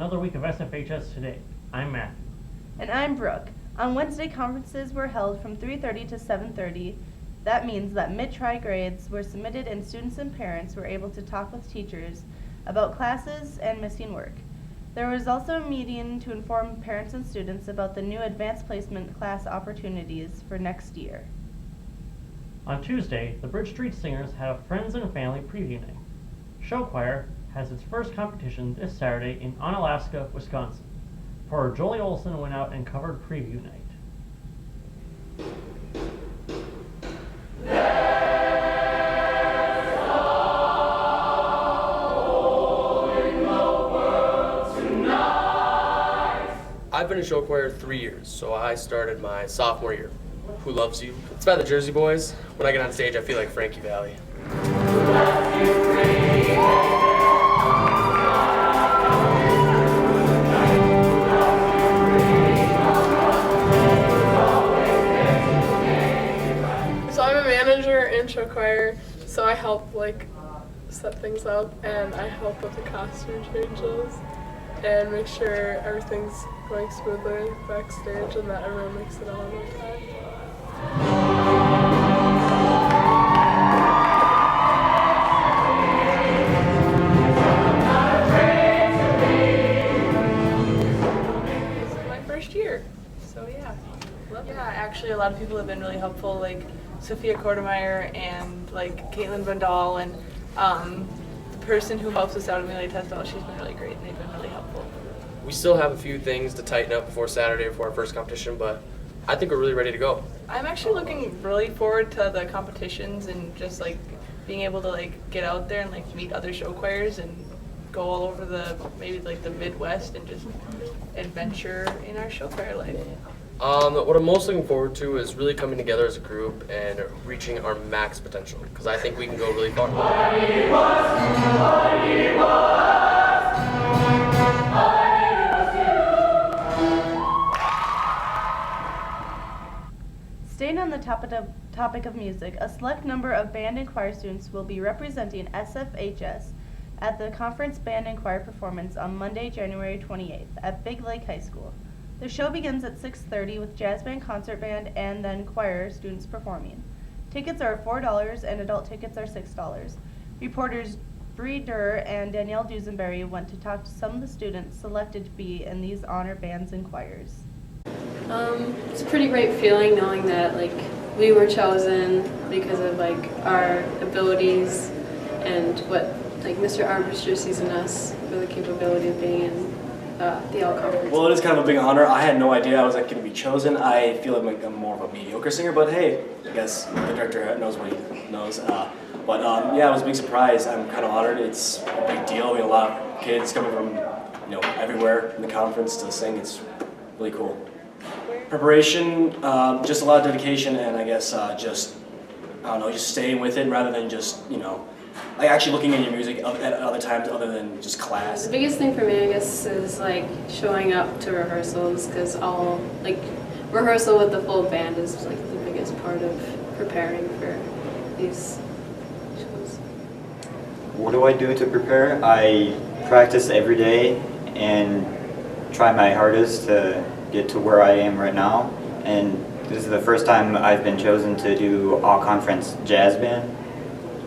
another week of SFHS Today. I'm Matt. And I'm Brooke. On Wednesday, conferences were held from 3:30 to 7:30. That means that mid-tri grades were submitted and students and parents were able to talk with teachers about classes and missing work. There was also a meeting to inform parents and students about the new advanced placement class opportunities for next year. On Tuesday, the Bridge Street Singers had a friends and family preview night. Show choir has its first competition this Saturday in Onalaska, Wisconsin. Porter Jolie Olson went out and covered preview night. I've been in show choir 3 years, so I started my sophomore year. Who Loves You? It's by the Jersey Boys. When I get on stage, I feel like Frankie Valli. So I'm a manager in show choir, so I help set things up, and I help with the costume changes and make sure everything's going smoothly backstage and that everyone makes it on time. This is my first year, so yeah. Yeah, actually a lot of people have been really helpful, like Sophia Kortemeyer and Caitlin Vandal, and the person who helps us out at Amelia Tesdall, she's been really great and they've been really helpful. We still have a few things to tighten up before Saturday, before our first competition, but I think we're really ready to go. I'm actually looking really forward to the competitions and just being able to get out there and meet other show choirs and go all over the Midwest and just adventure in our show choir life. What I'm most looking forward to is really coming together as a group and reaching our max potential, because I think we can go really far. Staying on the topic of music, a select number of band and choir students will be representing SFHS at the conference band and choir performance on Monday, January 28th at Big Lake High School. The show begins at 6:30 with jazz band, concert band, and then choir students performing. Tickets are $4 and adult tickets are $6. Reporters Bree Durr and Danielle Dusenberry went to talk to some of the students selected to be in these honor bands and choirs. It's a pretty great feeling knowing that we were chosen because of our abilities and what Mr. Arbiter sees in us for the capability of being in the all conference. Well, it is kind of a big honor. I had no idea I was going to be chosen. I feel like I'm more of a mediocre singer, but hey, I guess the director knows what he knows. Yeah, it was a big surprise. I'm kind of honored. It's a big deal. We have a lot of kids coming from everywhere in the conference to sing. It's really cool. Preparation, just a lot of dedication, and I guess just staying with it rather than just actually looking at your music at other times other than just class. The biggest thing for me, I guess, is showing up to rehearsals, because rehearsal with the full band is the biggest part of preparing for these shows. What do I do to prepare? I practice every day and try my hardest to get to where I am right now, and this is the first time I've been chosen to do all-conference jazz band.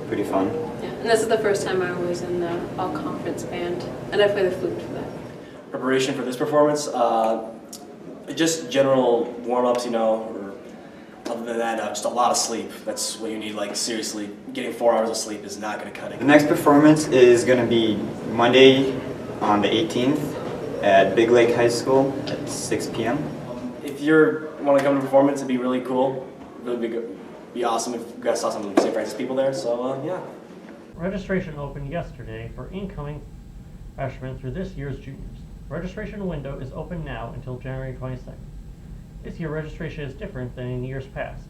Pretty fun. Yeah, and this is the first time I was in the all-conference band, and I play the flute for that. Preparation for this performance, just general warm-ups, or other than that, just a lot of sleep. That's what you need. Seriously, getting 4 hours of sleep is not going to cut it. The next performance is going to be Monday on the 18th at Big Lake High School at 6 p.m. If you want to come to performance, it'd be really cool. Really be awesome if you guys saw some St. Francis people there. So yeah. Registration opened yesterday for incoming freshmen through this year's juniors. The registration window is open now until January 22nd. This year registration is different than in years past.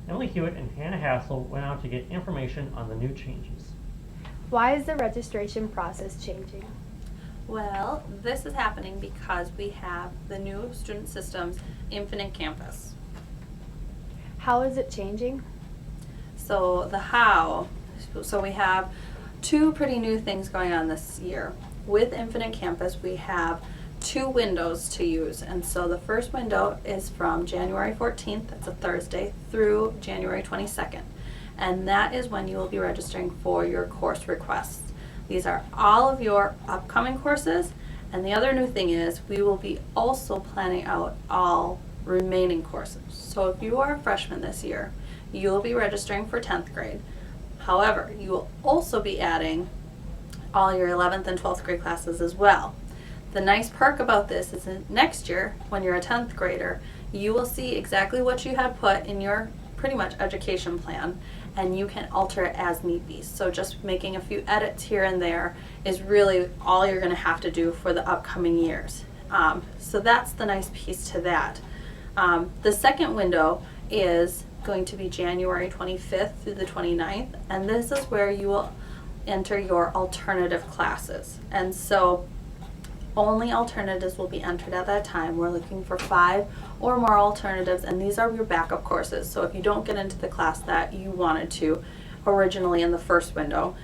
Emily Hewitt and Hannah Hassel went out to get information on the new changes. Why is the registration process changing? Well, this is happening because we have the new student systems, Infinite Campus. How is it changing? So we have two pretty new things going on this year. with Infinite Campus, we have 2 windows to use. And so the first window is from January 14th, that's a Thursday, through January 22nd. And that is when you will be registering for your course requests. These are all of your upcoming courses. And the other new thing is we will be also planning out all remaining courses. So if you are a freshman this year, you will be registering for 10th grade. However, you will also be adding all your 11th and 12th grade classes as well. The nice perk about this is that next year, when you're a 10th grader, you will see exactly what you had put in your pretty much education plan, and you can alter it as need be. So just making a few edits here and there is really all you're going to have to do for the upcoming years. So that's the nice piece to that. The second window is going to be January 25th through the 29th, and this is where you will enter your alternative classes. And so only alternatives will be entered at that time. We're looking for 5 or more alternatives, and these are your backup courses. So if you don't get into the class that you wanted to originally in the first window,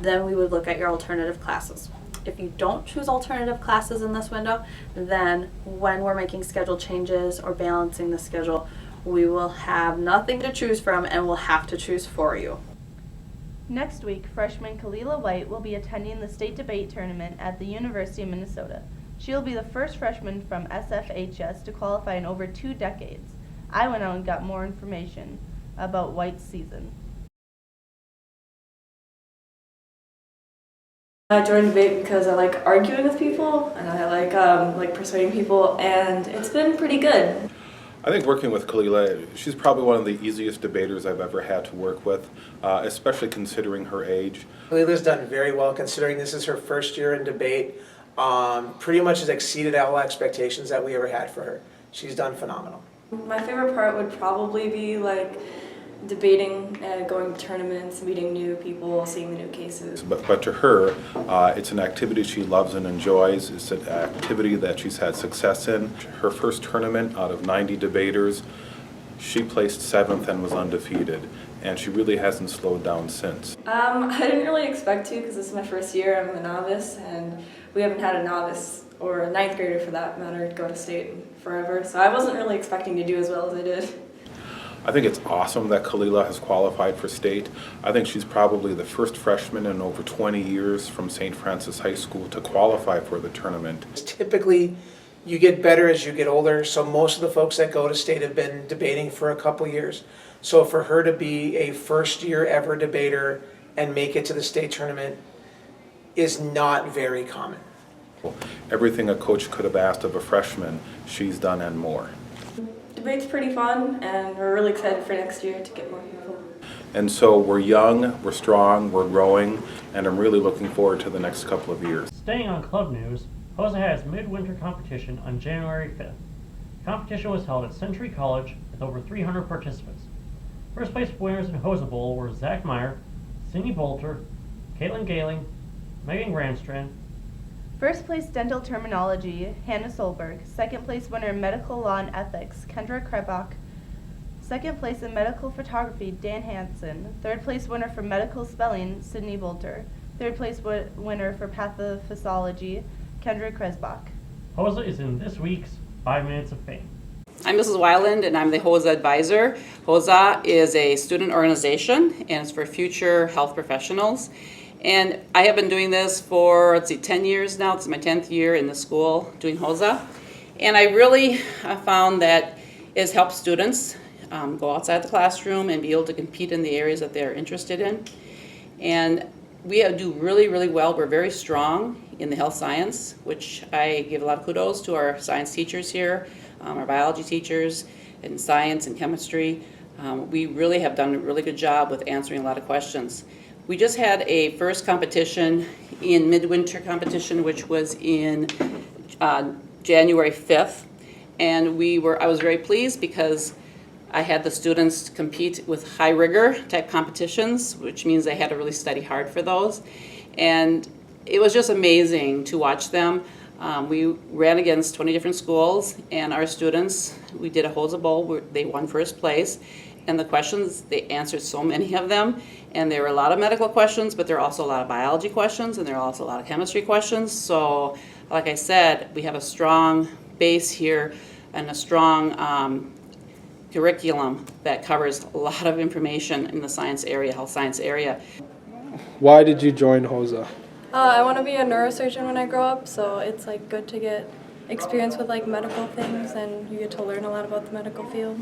then we would look at your alternative classes. If you don't choose alternative classes in this window, then when we're making schedule changes or balancing the schedule, we will have nothing to choose from and we'll have to choose for you. Next week, freshman Kalila White will be attending the state debate tournament at the University of Minnesota. She will be the first freshman from SFHS to qualify in over 2 decades. I went out and got more information about White's season. I joined debate because I like arguing with people and I like persuading people, and it's been pretty good. I think working with Kalila, she's probably one of the easiest debaters I've ever had to work with, especially considering her age. Kalila's done very well considering this is her first year in debate. Pretty much has exceeded all expectations that we ever had for her. She's done phenomenal. My favorite part would probably be like debating, going to tournaments, meeting new people, seeing the new cases. But to her, it's an activity she loves and enjoys. It's an activity that she's had success in. Her first tournament out of 90 debaters, she placed 7th and was undefeated. And she really hasn't slowed down since. I didn't really expect to because this is my first year. I'm a novice, and we haven't had a novice or a 9th grader for that matter go to state forever. So I wasn't really expecting to do as well as I did. I think it's awesome that Kalila has qualified for state. I think she's probably the first freshman in over 20 years from St. Francis High School to qualify for the tournament. Typically, you get better as you get older, so most of the folks that go to state have been debating for a couple years. So for her to be a first year ever debater and make it to the state tournament is not very common. Everything a coach could have asked of a freshman, she's done and more. Debate's pretty fun, and we're really excited for next year to get more people. And so we're young, we're strong, we're growing, and I'm really looking forward to the next couple of years. Staying on club news, Xhosa has midwinter competition on January 5th. Competition was held at Century College with over 300 participants. First place winners in Xhosa Bowl were Zach Meyer, Cindy Bolter, Caitlin Galing, Megan Grandstrand. First place dental terminology, Hannah Solberg. Second place winner in medical law and ethics, Kendra Krebach. Second place in medical photography, Dan Hansen. Third place winner for medical spelling, Sydney Bolter. Third place winner for pathophysiology, Kendra Kresbach. Xhosa is in this week's 5 Minutes of Fame. I'm Mrs. Weiland, and I'm the Xhosa advisor. Xhosa is a student organization, and it's for future health professionals. And I have been doing this for, 10 years now. It's my 10th year in the school doing Xhosa. And I really found that it has helped students go outside the classroom and be able to compete in the areas that they're interested in. And we do really, really well. We're very strong in the health science, which I give a lot of kudos to our science teachers here, our biology teachers in science and chemistry. We really have done a really good job with answering a lot of questions. We just had a first competition in midwinter competition, which was in January 5th. And I was very pleased because I had the students compete with high rigor type competitions, which means they had to really study hard for those. And it was just amazing to watch them. We ran against 20 different schools, and our students, we did a Xhosa Bowl where they won first place. and the questions, they answered so many of them. And there were a lot of medical questions, but there are also a lot of biology questions, and there are also a lot of chemistry questions. So, like I said, we have a strong base here and a strong curriculum that covers a lot of information in the science area, health science area. Why did you join Xhosa? I want to be a neurosurgeon when I grow up, so it's like good to get experience with like medical things, and you get to learn a lot about the medical field.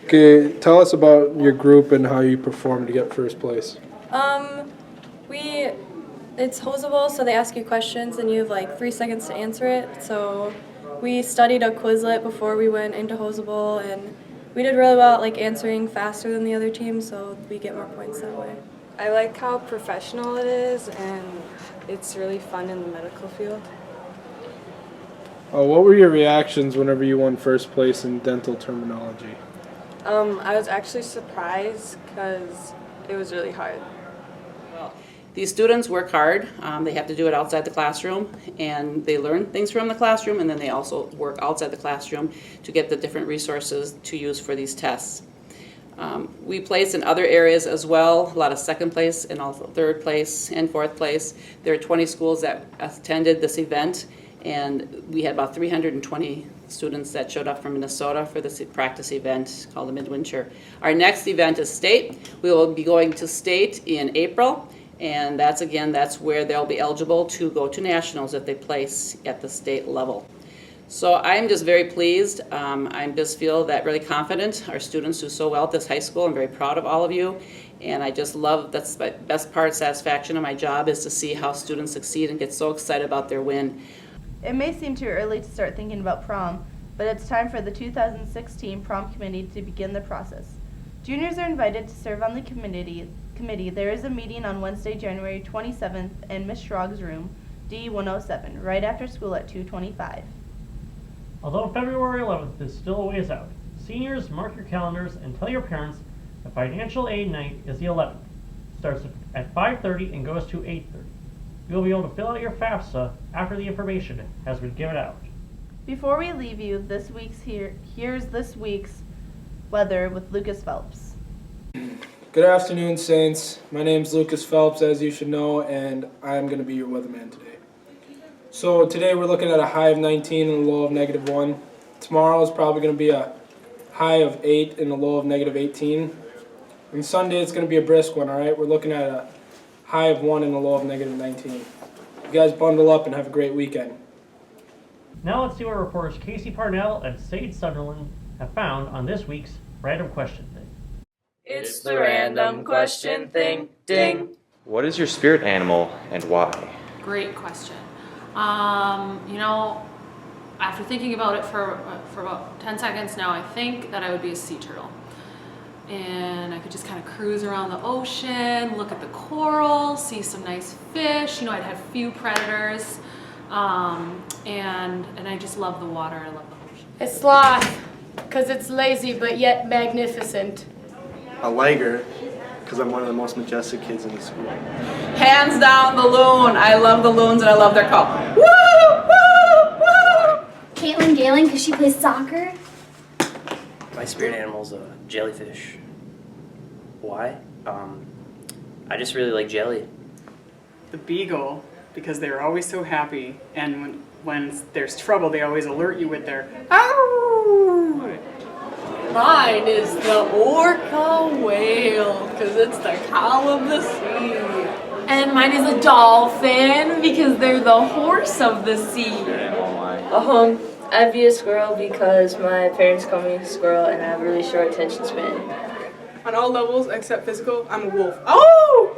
Okay, tell us about your group and how you performed to get first place. It's Xhosa Bowl, so they ask you questions and you have like 3 seconds to answer it. So we studied a Quizlet before we went into Xhosa Bowl, and we did really well at like answering faster than the other team, so we get more points that way. I like how professional it is, and it's really fun in the medical field. What were your reactions whenever you won first place in dental terminology? I was actually surprised because it was really hard. Well, these students work hard. They have to do it outside the classroom, and they learn things from the classroom, and then they also work outside the classroom to get the different resources to use for these tests. We place in other areas as well, a lot of second place and also third place and fourth place. There are 20 schools that attended this event, and we had about 320 students that showed up from Minnesota for this practice event called the Midwinter. Our next event is state. We will be going to state in April, and that's where they'll be eligible to go to nationals if they place at the state level. So I'm just very pleased. I just feel that really confident. Our students do so well at this high school. I'm very proud of all of you. And I just love, that's the best part, satisfaction of my job is to see how students succeed and get so excited about their win. It may seem too early to start thinking about prom, but it's time for the 2016 prom committee to begin the process. Juniors are invited to serve on the committee. There is a meeting on Wednesday, January 27th in Ms. Schrog's room, D107, right after school at 2:25. Although February 11th is still a ways out, seniors, mark your calendars and tell your parents the financial aid night is the 11th. It starts at 5:30 and goes to 8:30. You'll be able to fill out your FAFSA after the information has been given out. Before we leave you, here's this week's weather with Lucas Phelps. Good afternoon, Saints. My name's Lucas Phelps, as you should know, and I'm going to be your weatherman today. So today we're looking at a high of 19 and a low of -1. Tomorrow is probably going to be a high of 8 and a low of -18. And Sunday it's going to be a brisk one, all right? We're looking at a high of 1 and a low of -19. You guys bundle up and have a great weekend. Now let's see what reporters Casey Parnell and Sage Sunderland have found on this week's Random Question Thing. It's the random question thing, ding! What is your spirit animal and why? Great question. After thinking about it for about 10 seconds now, I think that I would be a sea turtle. And I could just kind of cruise around the ocean, look at the coral, see some nice fish. I'd have few predators. And I just love the water. I love the ocean. A sloth, because it's lazy but yet magnificent. A liger, because I'm one of the most majestic kids in the school. Hands down, the loon. I love the loons and I love their call. Woo! Woo! Woo! Caitlin Galen, because she plays soccer. My spirit animal's a jellyfish. Why? I just really like jelly. The beagle, because they're always so happy, and when there's trouble, they always alert you with their ow! Mine is the orca whale, because it's the cow of the sea. And mine is a dolphin, because they're the horse of the sea. I'd be a squirrel because my parents call me squirrel and I have a really short attention span. On all levels except physical, I'm a wolf. Oh!